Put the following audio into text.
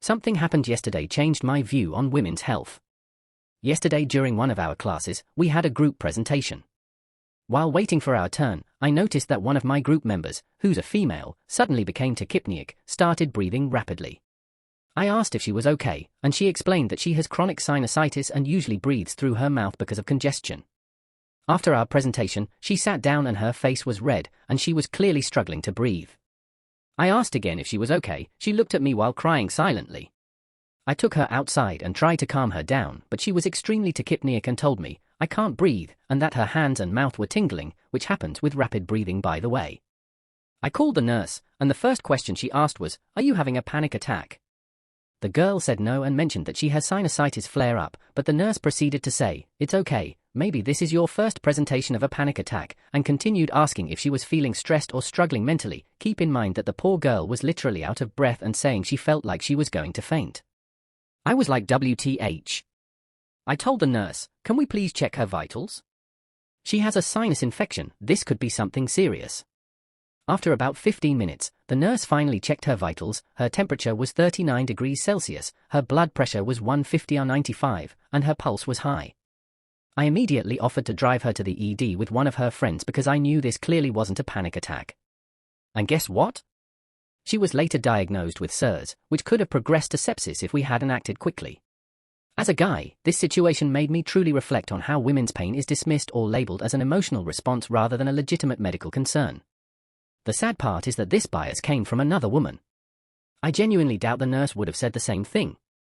Something happened yesterday changed my view on women's health. Yesterday during one of our classes, we had a group presentation. While waiting for our turn, I noticed that one of my group members, who's a female, suddenly became tachypneic, started breathing rapidly. I asked if she was okay, and she explained that she has chronic sinusitis and usually breathes through her mouth because of congestion. After our presentation, she sat down and her face was red, and she was clearly struggling to breathe. I asked again if she was okay. She looked at me while crying silently. I took her outside and tried to calm her down, but she was extremely tachypneic and told me, I can't breathe, and that her hands and mouth were tingling, which happens with rapid breathing by the way. I called the nurse, and the first question she asked was, are you having a panic attack? The girl said no and mentioned that she has sinusitis flare-up, but the nurse proceeded to say, it's okay, maybe this is your first presentation of a panic attack, and continued asking if she was feeling stressed or struggling mentally. Keep in mind that the poor girl was literally out of breath and saying she felt like she was going to faint. I was like WTH. I told the nurse, can we please check her vitals? She has a sinus infection, this could be something serious. After about 15 minutes, the nurse finally checked her vitals. Her temperature was 39 degrees Celsius, her blood pressure was 150/95, and her pulse was high. I immediately offered to drive her to the ED with one of her friends because I knew this clearly wasn't a panic attack. And guess what? She was later diagnosed with SIRS, which could have progressed to sepsis if we hadn't acted quickly. As a guy, this situation made me truly reflect on how women's pain is dismissed or labeled as an emotional response rather than a legitimate medical concern. The sad part is that this bias came from another woman. I genuinely doubt the nurse would have said the same thing.